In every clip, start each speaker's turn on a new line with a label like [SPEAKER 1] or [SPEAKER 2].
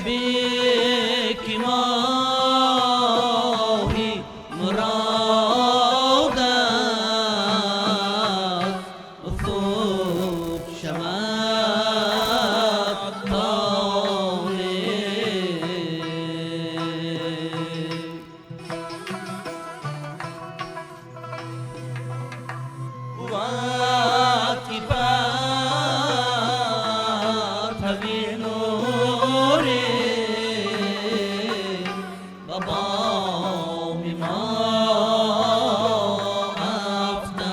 [SPEAKER 1] بك ماهی مراد است خود شود وقتی پرتوی نوری بابا ما افدن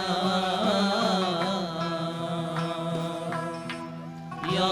[SPEAKER 1] یا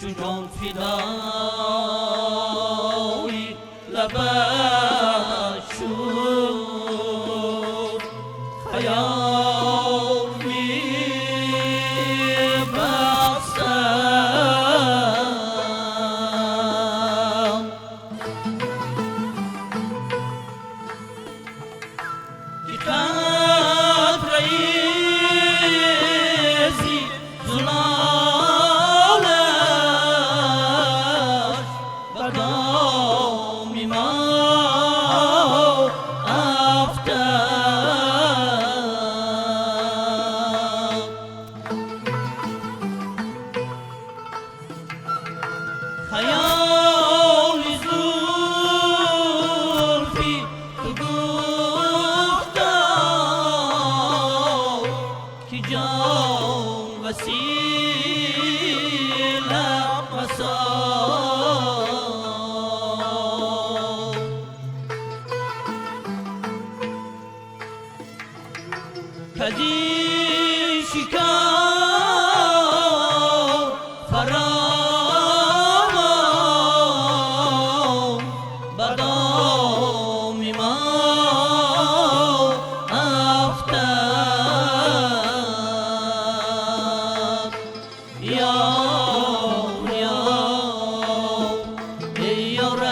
[SPEAKER 1] چون فدای لبش شد خیال می‌بستم که قطره‌ای خیالی زلفی تو گفتم که جان وسیله‌ام مساز کجی شکار فرامم بدام ما افتاد یا رم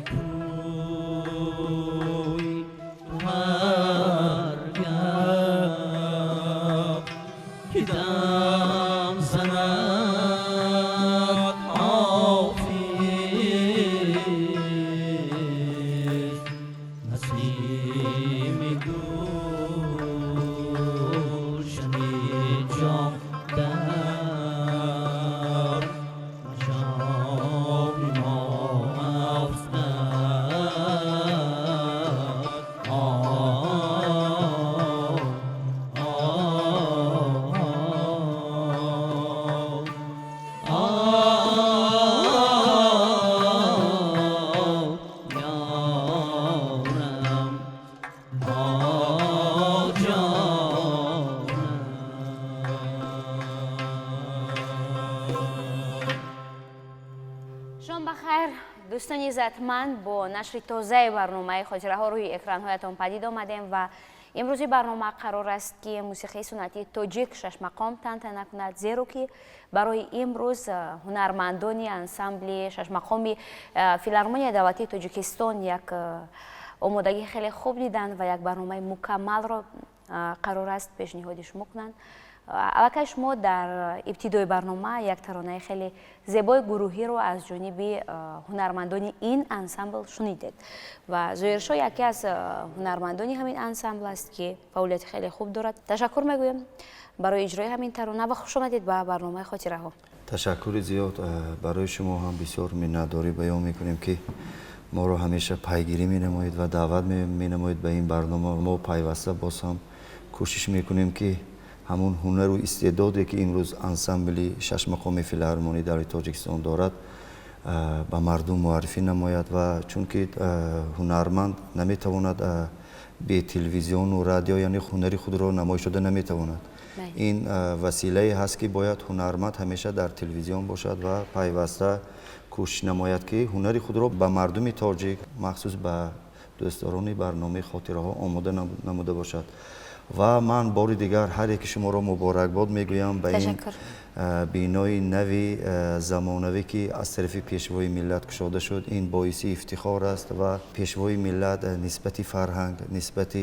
[SPEAKER 1] کوی هرگاه که دم زند حافظ نسیم گلشن جام در مشام ما
[SPEAKER 2] شام بخیر دوستان عزتمند، با نشر تازه برنامه خاطره‌ها روی اکران‌هایتان پدید آمدیم و امروزی برنامه قرار است که موسیقی سنتی تاجیک شش مقام تنتنه کند، زیرا که برای امروز هنرمندان انسامبل شش مقامی فیلارمونی دولتی تاجیکستان یک آمادگی خیلی خوب دیدن و یک برنامه مکمل را قرار است پیشنهادش میکنند. البته شما در ابتدای برنامه یک ترانه خیلی زیبای گروهی رو از جانب هنرمندان این انسامبل شنیدید و ظاهرشاه یکی از هنرمندان همین انسامبل است که فعالیت خیلی خوب دارد. تشکر میگویم برای اجرای همین ترانه و خوش آمدید به برنامه خاطره ها.
[SPEAKER 3] تشکر زیاد برای شما هم بسیار منتداری بیان میکنیم که ما رو همیشه پیگیری مینمایید و دعوت مینمایید به این برنامه. ما پیوسته باز هم کوشش میکنیم که همون هنر و استعدادی که امروز انسامبل شش مقامی فیلارمونی در تاجیکستان دارد به مردم معرفی نماید و چون که هنرمند نمیتواند به تلویزیون و رادیو یعنی هنری خود را نمایش داده نمیتواند. این وسیله هست که باید هنرمند همیشه در تلویزیون باشد و پیوسته کوشش نماید که هنری خود را به مردم تاجیک مخصوص به دوستداران برنامه خاطره ها آماده نموده باشد. و من بار دیگر هر یک شما را مبارکباد میگویم به این بینای نوی زمانوی که از طرف پیشوای ملت گشاده شد. این باعث افتخار است و پیشوای ملت نسبت فرهنگ، نسبت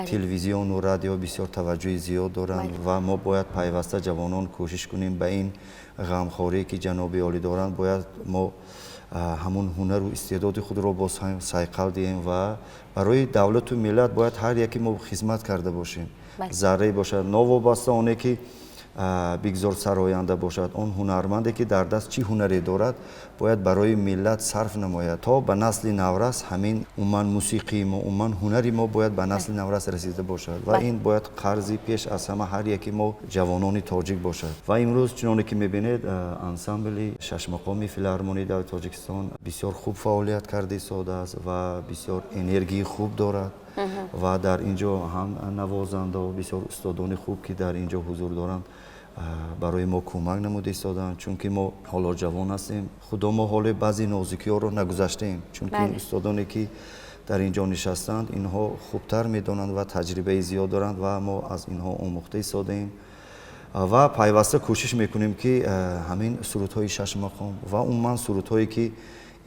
[SPEAKER 3] تلویزیون و رادیو بسیار توجه زیاد دارند و ما باید پیوسته جوانان کوشش کنیم به این غمخواری که جناب عالی دارند. باید ما همون هنر و استعداد خود را باز هم صیقل دهیم و برای دولت و ملت باید هر یکی ما خدمت کرده باشیم. ذره باشد نوابسته آنه که بگذار سراینده باشد، اون هنرمندی که در دست چی هنری دارد باید برای ملت صرف نماید تا به نسل نورس همین عموما موسیقی ما عموما هنری ما باید به نسل نورس رسیده باشد و این باید قرضی پیش از همه هر یکی ما جوانان تاجیک باشد. و امروز چنانه که میبینید انسامبل شش مقامی فیلارمونی در تاجیکستان بسیار خوب فعالیت کرده ایستاده است و بسیار انرژی خوب دارد و در اینجا هم نوازنده و بسیار استادان خوب که در اینجا حضور دارند برای ما کمک نموده ایستادند. چون که ما حالا جوان هستیم، خدا ما حال بعضی نازکی ها رو نگذاشتیم، چون که استادانی که در اینجا نشستند اینها خوبتر میدانند و تجربه زیاد دارند و ما از اینها آموخته ایستادیم و پیوسته کوشش میکنیم که همین سرودهای شش مقام و عموما سرودهایی که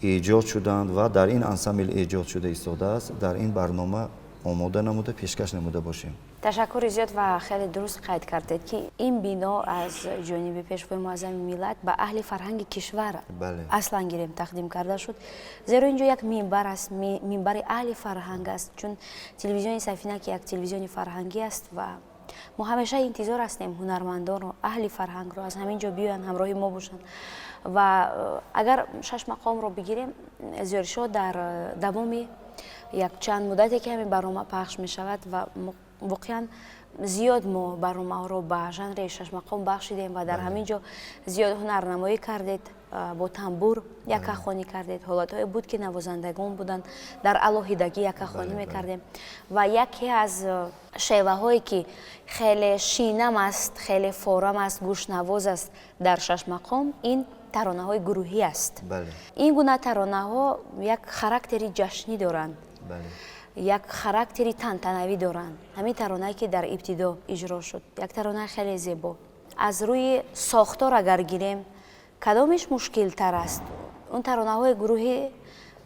[SPEAKER 3] ایجاد شدند و در این انسامبل ایجاد شده ایستاده است در این برنامه آماده نموده پیشکش نموده باشیم.
[SPEAKER 2] تشکر زیاد و خیلی درست قید کردید که این بنا از جانب پیشوای معظم ملت به اهل فرهنگ کشور اصلا گیریم تقدیم کرده شد، زیرا اینجا یک منبر است، منبر اهل فرهنگ است، چون تلویزیون سفینه که یک تلویزیون فرهنگی است و ما همیشه انتظار هستیم هنرمندان و اهل فرهنگ رو از همینجا بیان همراه ما باشن. و اگر شش مقام رو بگیریم، ظاهرشاه در دوام یک چند مدتی که همین برنامه پخش می شود و واقعا زیاد ما برنامه ها رو به ژانر شش مقام بخشیدیم و در همینجا زیاد هنرنمایی کردید، با تنبور یکخوانی کردید، حالتهای بود که نوازندگان بودن در علاهیدگی یکخوانی میکردیم و یکی از شیوه هایی که خیلی شینم است، خیلی فورم است، گوشنواز است در شش مقام این ترانه های گروهی است. این گونه ترانه ها یک خاراکتری جشنی دارند، یک خاراکتری تنتنوی دارند. همین ترانه که در ابتدا اجرا شد یک ترانه خیلی زیبا. از روی ساختار اگر گیریم کدامش مشکل تر است؟ اون ترانه های گروهی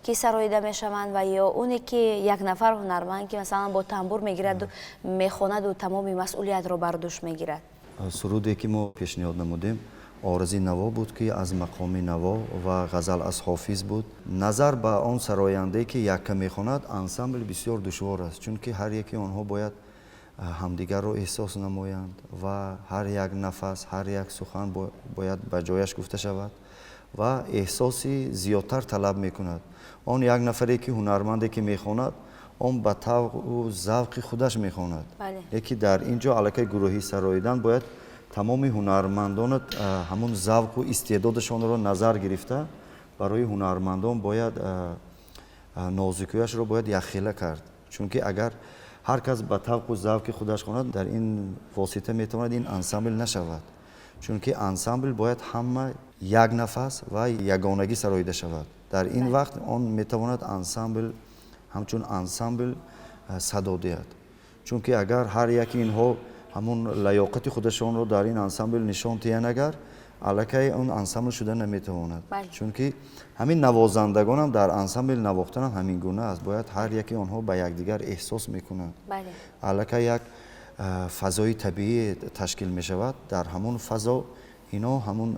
[SPEAKER 2] که سراییده میشوند و یا اونی که یک نفر هنرمند که مثلا با تنبور میگیرد و میخواند و تمام مسئولیت رو بر دوش میگیرد.
[SPEAKER 3] سرودی که ما پیشنهاد نمودیم آرزی نوا بود که از مقام نوا و غزل از حافظ بود. نظر به آن سراینده که یکه میخواند انسامبل بسیار دشوار است، چون که هر یکی آنها باید همدیگر رو احساس نمایند و هر یک نفس، هر یک سخن باید به جایش گفته شود و احساسی زیادتر طلب میکند. آن یک نفری که هنرمندی که میخواند اون به طبع و ذوق خودش میخواند. یکی در اینجا علاقه گروهی سراییدن باید تمام هنرمندان همون ذوق و استعدادشان رو نظر گرفته برای هنرمندان باید نازکیش رو باید یخیله کرد، چون که اگر هر کس به طبع و ذوق خودش خواند در این واسطه میتواند این انسامبل نشود، چون که انسامبل باید همه یک نفس و یگانگی سراییده شود. در این وقت آن میتواند انسامبل همچون انسامبل صدا دهد، چون که اگر هر یکی اینها همون لیاقت خودشان رو در این انسامبل نشان دهند اگر علاقه اون انسامبل شده نمیتواند، چون که همین نوازندگان هم در انسامبل نواختن هم همین گونه است. باید هر یکی آنها به یکدیگر احساس میکنند. علاقه یک فضای طبیعی تشکیل می شود، در همون فضا اینا همون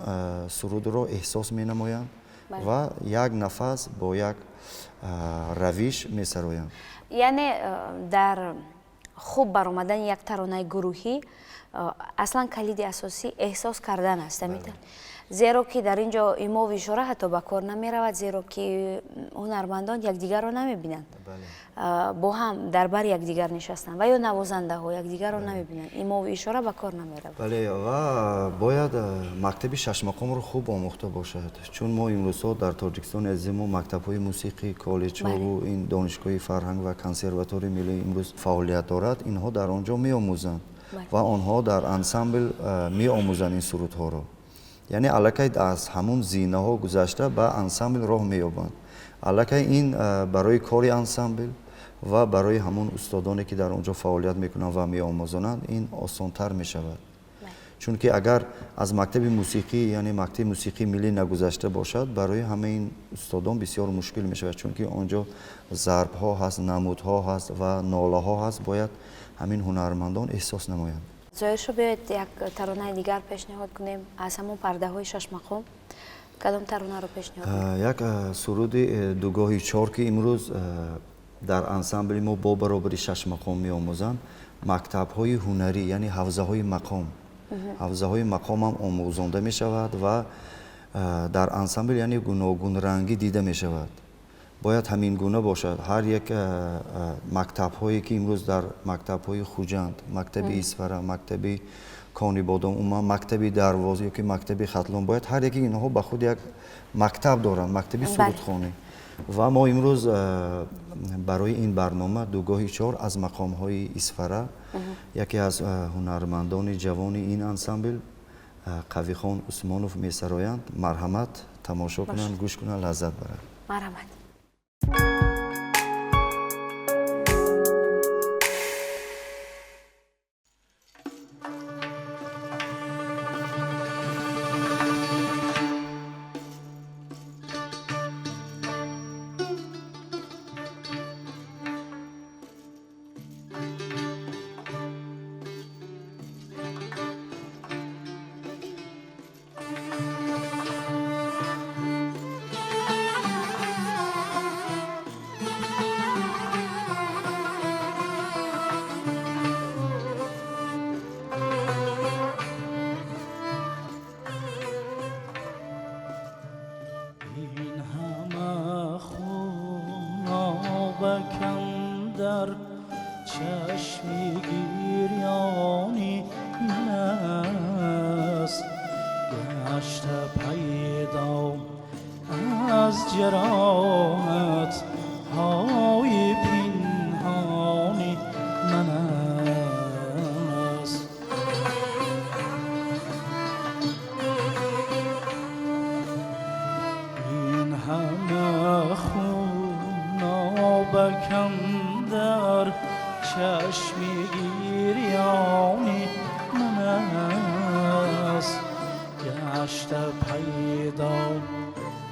[SPEAKER 3] سرود رو احساس می نمایند و یک نفس با یک روش می سرایند.
[SPEAKER 2] یعنی در خوب برآمدن یک ترانه گروهی اصلا کلید اساسی احساس کردن است. زیرا که در اینجا ایما و اشاره حتی به کار نمی رود، زیرا که هنرمندان یکدیگر را نمی بینند، با هم در بر یکدیگر نشستند و یا نوازنده ها یکدیگر را نمی بینند، ایما و اشاره به کار نمی رود.
[SPEAKER 3] بله، و باید مکتب شش مقام رو خوب آموخته باشد، چون ما امروزها در تاجیکستان عزیز ما مکتب های موسیقی، کالج ها و این دانشگاه فرهنگ و کنسرواتوری ملی امروز فعالیت دارد، اینها در آنجا می آموزند و آنها در انسامبل می آموزند این سرودها رو. یعنی علاقه از همون زینه ها گذشته به انسامبل راه می‌یابند. علاقه این برای کاری انسامبل و برای همون استادانی که در اونجا فعالیت میکنند و می‌آموزند این آسان‌تر می‌شود. چون که اگر از مکتب موسیقی یعنی مکتب موسیقی ملی نگذشته باشد برای همه این استادان بسیار مشکل می‌شود، چون که آنجا ضرب ها هست، نمودها هست و ناله ها هست، باید همین هنرمندان احساس نمایند.
[SPEAKER 2] زایش رو بیاید یک ترانه دیگر پیشنهاد کنیم از همون پرده های شش مقام. کدام ترانه رو پیشنهاد کنیم؟
[SPEAKER 3] یک سرود دوگاهی چار که امروز در انسامبل ما با برابری شش مقام می آموزند، مکتب های هنری یعنی حوزه های مقام. حوزه های مقام هم آموزانده می شود و در انسامبل یعنی گوناگون رنگی دیده می شود. باید همین گونه باشد. هر یک مکتب هایی که امروز در مکتب های خوجند، مکتب ایسفره، مکتب کانی بادام، مکتب دروازه یا که مکتب ختلان، باید هر یکی اینها به خود یک مکتب دارند، مکتب سرودخوانی. و ما امروز برای این برنامه دوگاهی چهار از مقام های ایسفره یکی از هنرمندان جوان این انسامبل قوی خان عثمانوف می سرایند. مرحمت، تماشا کنند، گوش کنند، لذت برند.
[SPEAKER 2] مرحمت.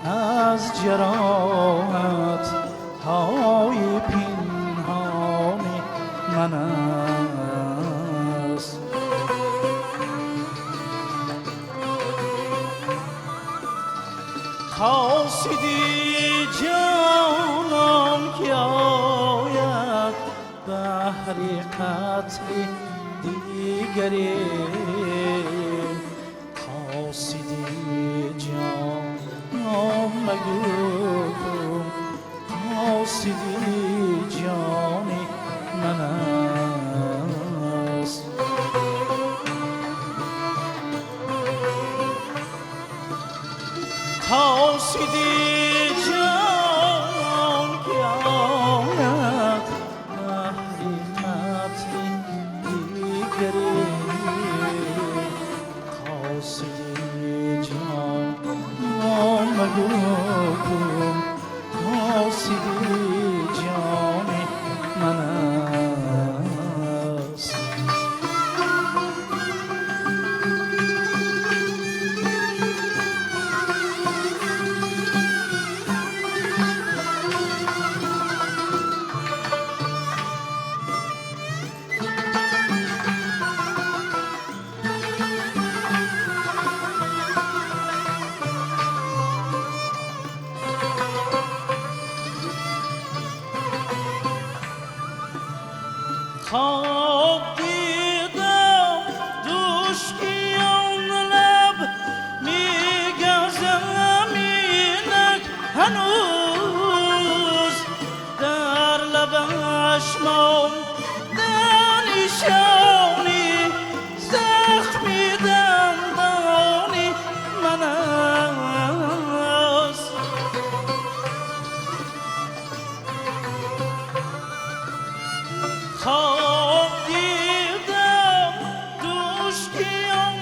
[SPEAKER 1] از جراحت های پنهان من است. خواستید جانم که آید بهر قتل دیگری، خواستید جانم مگو کن، خواستید جان من است. خواستید جان که آید بهر قتل دیگری، خواستید جان مگو کن، خواستید جان من است. خواب دیدم دوشکیان لب میگزم اینک هنوز در لبش مانده نشانی زخمی دندانی من است. خواب دیدم دوشکیان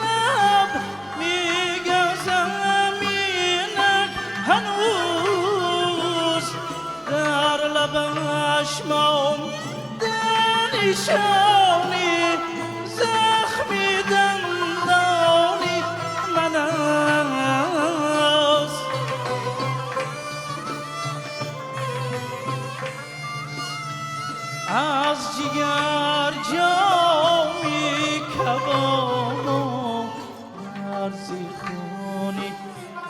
[SPEAKER 1] لب میگزم اینک هنوز در لبش مانده نشانی زخمی دندانی من است. از جگر جامی کباب و ارزی خونی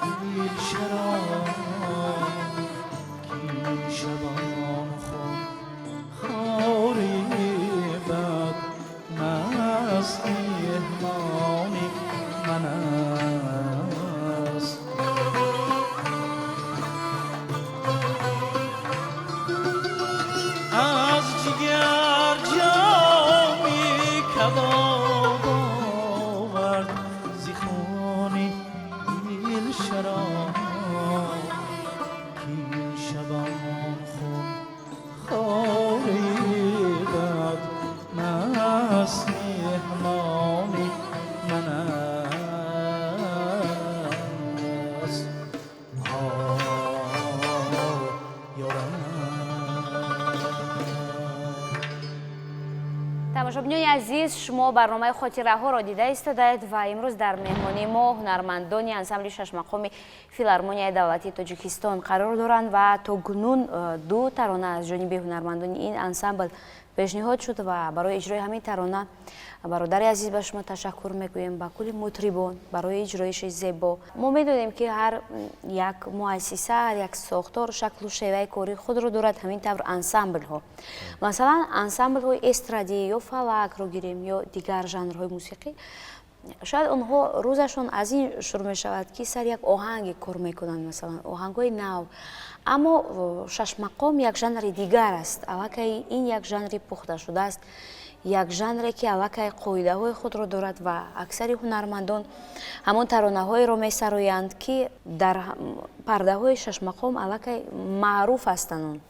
[SPEAKER 1] دل شراب که شبان خون خوری بد مست مهمانی من است. از جگر جامی کباب آورد زی خونی دل شراب که شبان خون خوری بد مست مهمانی من است.
[SPEAKER 2] тамошобинони азиз, шумо барномаи хотираҳоро дида истодаед ва имрӯз дар меҳмонии мо ҳунармандони ансамбли шашмақоми филармонияи давлатии тоҷикистон қарор доранд ва то кунун ду тарона аз ҷониби ҳунармандони ин ансамбл пешниҳод шуд ва барои иҷрои ҳамин тарона бародари азиз ба шумо ташаккур мегӯем, ба кулли мутрибон барои иҷроиши зебо. мо медонем ки ҳар як муассиса, ҳар як сохтор шаклу шеваи кори худро дорад, ҳамин тавр ансамблҳо. Масалан, ансамблҳои эстрадӣ ё фалакро гирем ё дигар жанрҳои мусиқӣ, шояд онҳо рӯзашон аз ин шурӯъ мешавад ки сар як оҳанге кор мекунанд, масалан оҳангҳои нав. аммо шашмақом як жанри дигар аст, аллакай ин як жанри пухта шудааст, як жанре ки аллакай қоидаҳои худро дорад ва аксари ҳунармандон ҳамон таронаҳоеро месароянд ки дар пардаҳои шашмақом аллакай маъруф ҳастанд.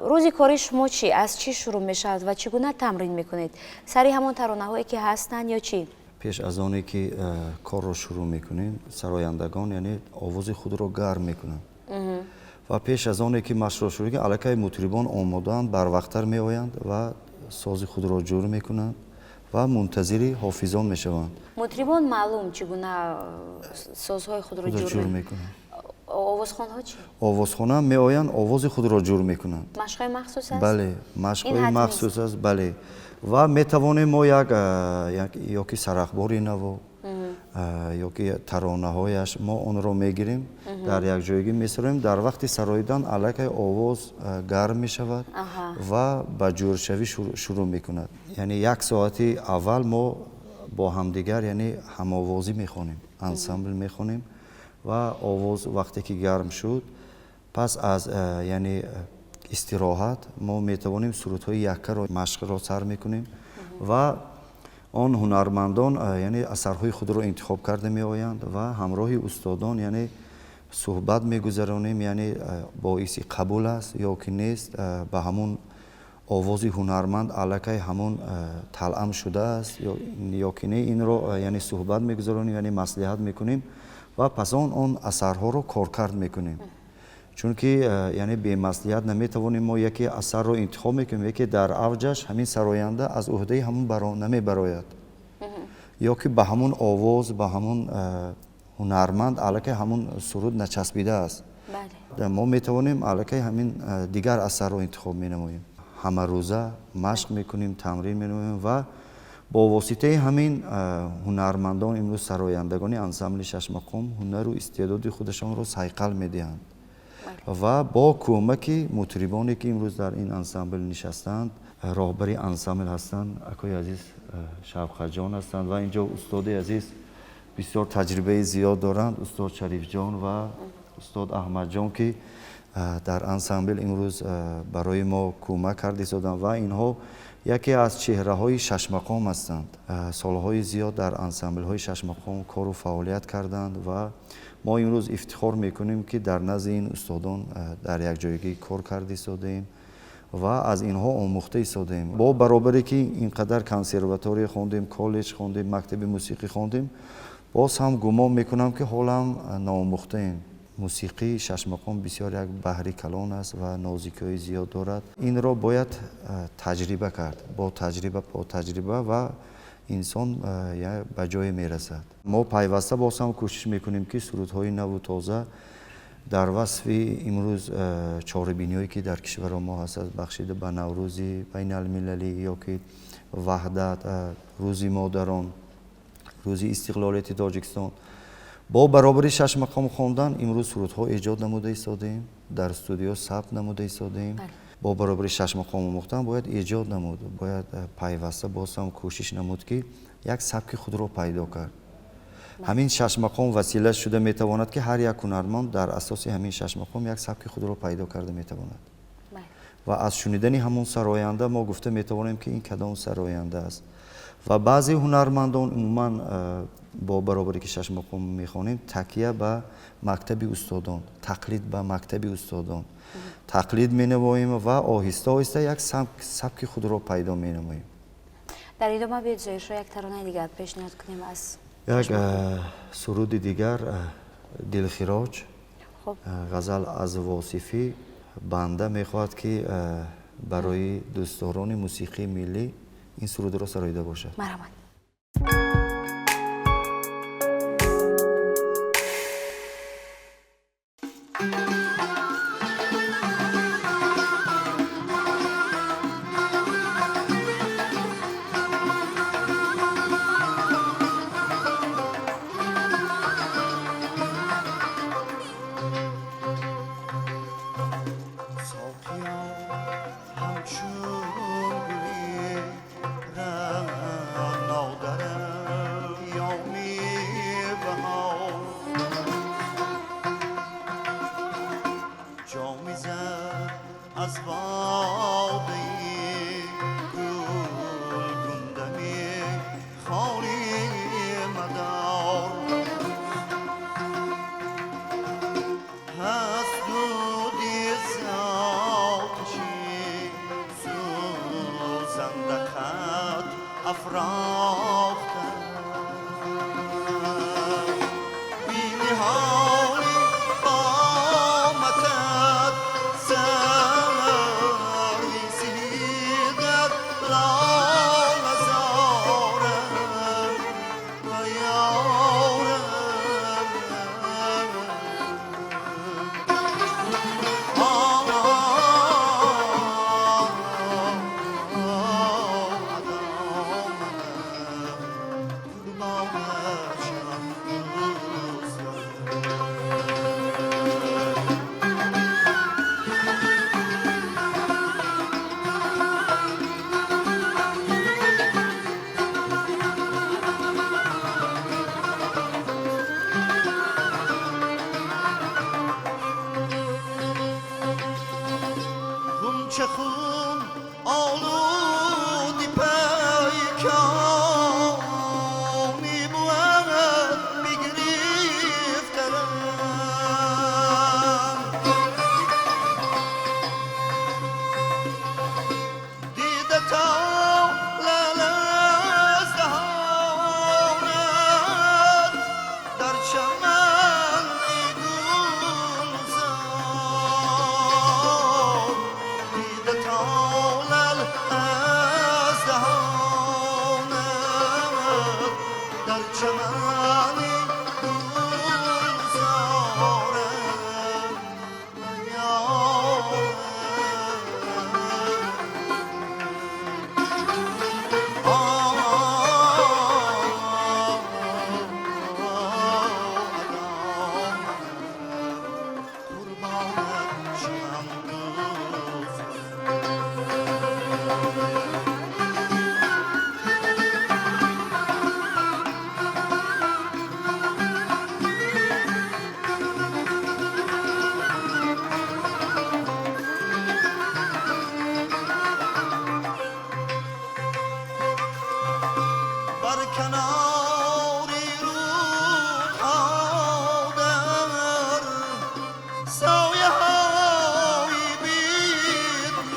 [SPEAKER 2] рӯзи кори шумо чӣ? Аз чӣ шурӯъ мешавад ва чӣ гуна тамрин мекунед? Сари ҳамон таронаҳое ки ҳастанд ё чӣ?
[SPEAKER 3] пеш аз оне ки корро шурӯъ мекунем, сарояндагон яъне овози худро гарм мекунанд ва пеш аз оне ки машқро шурӯъ кунем, аллакай мутрибон омодаанд, барвақттар меоянд ва сози худро ҷур мекунанд ва мунтазири ҳофизон мешаванд.
[SPEAKER 2] мутрибон маълум чӣ гуна созҳои худро ҷур мекунанд. овозхонҳо чӣ?
[SPEAKER 3] Овозхона меоянд овози худро ҷур мекунанд.
[SPEAKER 2] Машқҳои махсус аст?
[SPEAKER 3] бале машқҳои махсус аст бале ва метавонем мо як ёки сарахбори наво ёки таронаҳояш мо онро мегирем дар якҷоягӣ месароем дар вақти сароидан аллакай овоз гарм мешавад ва ба ҷуршавӣ шурӯъ мекунад яъне як соати аввал мо бо ҳамдигар яъне ҳамовозӣ мехонем ансамбл мехонем ва овоз вақте ки гарм шуд пас аз яъне истироҳат мо метавонем сурудҳои яккаро машқро сар мекунем ва он ҳунармандон яъне асарҳои худро интихоб карда меоянд ва ҳамроҳи устодон яъне суҳбат мегузаронем яъне боиси қабул аст ё ки нест ба ҳамун овози ҳунарманд аллакай ҳамун талъам шудааст ё ки не инро яъне суҳбат мегузаронем яъне маслиҳат мекунем ва пас он асарҳоро коркард мекунем чунки яъне бемаслиҳат наметавонем мо яке асарро интихоб мекунем яке дар авҷаш ҳамин сароянда аз уҳдаи ҳамун намебарояд ё ки ба ҳамун овоз ба ҳамун ҳунарманд аллакай ҳамун суруд начаспидааст мо метавонем аллакай ҳамин дигар асарро интихоб менамоем ҳамарӯза машқ мекунем тамрин менамоем ва бо воситаи ҳамин ҳунармандон имрӯз сарояндагони ансамбли шашмақом ҳунару истеъдоди худашонро сайқал медиҳанд ва бо кӯмаки мутрибоне ки имрӯз дар ин ансамбл нишастанд роҳбари ансамбл ҳастанд акои азиз шавқатҷон ҳастанд ва инҷо устоди азиз бисёр таҷрибаи зиёд доранд устод шарифҷон ва устод аҳмадҷон ки дар ансамбл имрӯз барои мо кӯмак карда истоданд ва инҳо яке аз чеҳраҳои шашмақом ҳастанд солҳои зиёд дар ансамблҳои шашмақом кору фаъолият карданд ва мо имрӯз ифтихор мекунем ки дар назди ин устодон дар якҷоягӣ кор карда истодаем ва аз инҳо омӯхта истодаем бо баробаре ки ин қадар консерватория хондем коллеҷ хондем мактаби мусиқӣ хондем боз ҳам гумон мекунам ки ҳолам ноомӯхтаем мусиқии шашмақом бисёр як баҳри калон аст ва нозикиҳои зиёд дорад инро бояд таҷриба кард бо таҷриба ва инсон ба ҷое мерасад мо пайваста боз ҳам кӯшиш мекунем ки сурудҳои наву тоза дар васфи имрӯз чорабиниҳое ки дар кишваро мо ҳастад бахшида ба наврӯзи байналмилалӣ ё ки ваҳдат рӯзи модарон рӯзи истиқлолияти тоҷикистон бо баробари шашмақом хондан имрӯз сурудҳо эҷод намуда истодем дар студиё сабт намуда истодем бо баробари шашмақом омӯхтан бояд эҷод намуд бояд пайваста боз ҳам кӯшиш намуд ки як сабки худро пайдо кард ҳамин шашмақом васила шуда метавонад ки ҳар як ҳунарманд дар асоси ҳамин шашмақом як сабки худро пайдо карда метавонад ва аз шунидани ҳамон сароянда мо гуфта метавонем ки ин кадом сароянда аст ва баъзе ҳунармандон умуман бо баробаре ки шашмақом мехонем такя ба мактаби устодон тақлид ба мактаби устодон тақлид менамоем ва оҳиста оҳиста як сабки худро пайдо менамоем
[SPEAKER 2] дар идома биёд зоиршо як таронаи дигар пешниҳод кунем аз
[SPEAKER 3] як суруди дигар дилхироҷ ғазал аз восифӣ банда мехоҳад ки барои дӯстдорони мусиқии миллӣ ин сурудро сароида бошад
[SPEAKER 2] марҳамат
[SPEAKER 3] چه خون آلودی پیکانی بود میگریفترم دیده تا لالز دهانت در چمن ایگون زد دیده تا لالز دهانت در چمن ایگون زارم یارم بر کناری رودها در سایه های بیدون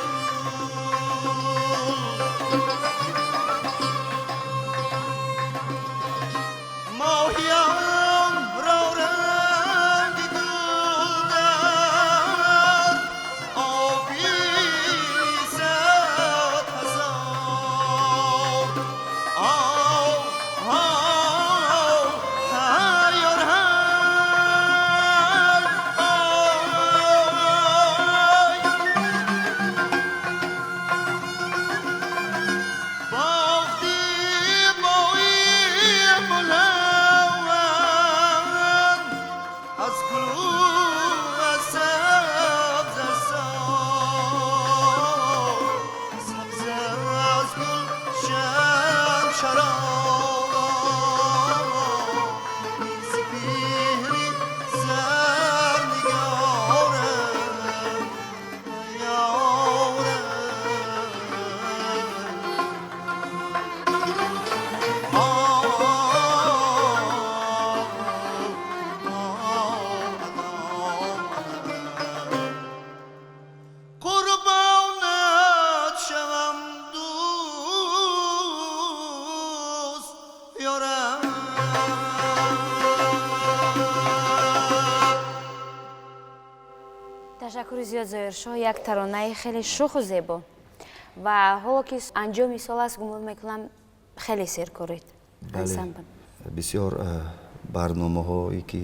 [SPEAKER 3] ماهیان را رنگ گل در آبی صد هزار قربانت شوم دوست یارم
[SPEAKER 2] ташаккури зиёд зоиршоҳ як таронаи хеле шуху зебо ва ҳоло ки анҷоми сол аст гумон мекунам хеле серкоред ансамбл
[SPEAKER 3] бисёр барномаҳое ки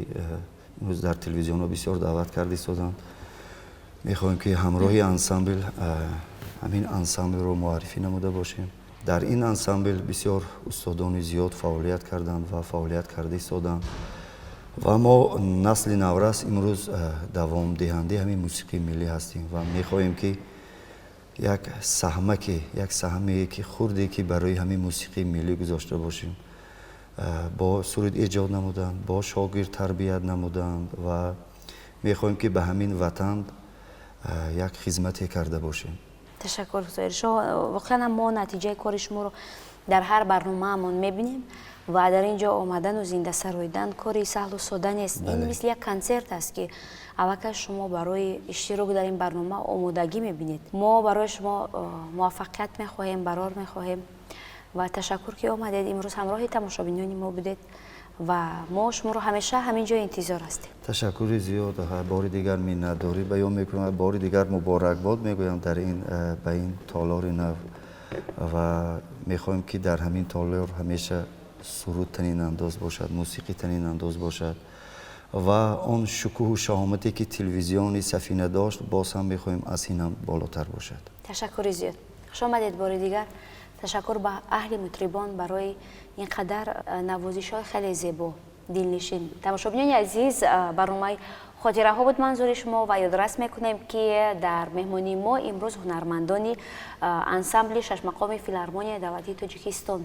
[SPEAKER 3] имрӯз дар телевизионҳо бисёр даъват карда истоданд мехоҳем ки ҳамроҳи ансамбл ҳамин ансамблро муаррифӣ намуда бошем дар ин ансамбл бисёр устодони зиёд фаъолият карданд ва фаъолият карда истоданд ва мо насли наврас имрӯз давомдиҳандаи ҳамин мусиқии миллӣ ҳастем ва мехоҳем ки як саҳмае ки хурде ки барои ҳамин мусиқии миллӣ гузошта бошем бо суруд эҷод намуданд бо шогирд тарбият намуданд ва мехоҳем ки ба ҳамин ватан як хизмате карда бошем.
[SPEAKER 2] ташаккур зоиршоҳ воқеан мо натиҷаи кори шуморо дар ҳар барномаамон мебинем ва дар ин ҷо омадану зинда сароидан кори саҳлу сода нест ин мисли як консерт аст ки аллакай шумо барои иштирок дар ин барнома омодагӣ мебинед мо барои шумо муваффақият мехоҳем барор мехоҳем ва ташаккур ки омадед имрӯз ҳамроҳи тамошобинони мо будед ва мо шуморо ҳамеша ҳамин ҷо интизор ҳастем.
[SPEAKER 3] ташаккури зиёд бори дигар миннатдорӣ баён мекунам бори дигар муборакбод мегӯям дар ин ба ин толори нав ва мехоҳем ки дар ҳамин толор ҳамеша суруд танинандоз бошад мусиқӣ танинандоз бошад ва он шукӯҳу шаҳомате ки телевизиони сафина дошт боз ҳам мехоҳем аз ин ҳам болотар бошад.
[SPEAKER 2] ташаккури зиёд хуш омадед бори дигар. ташаккур ба аҳли мутрибон барои ин қадар навозишҳои хеле зебо дилнишин. Тамошобинони азиз, барномаи хотираҳо буд манзури шумо ва ёдрас мекунем ки дар меҳмонии мо имрӯз ҳунармандони ансамбли шашмақоми филармонияи давлатии Тоҷикистон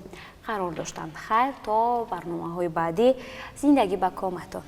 [SPEAKER 2] қарор доштанд. Хайр, то барномаҳои баъдӣ, зиндагӣ ба коматон.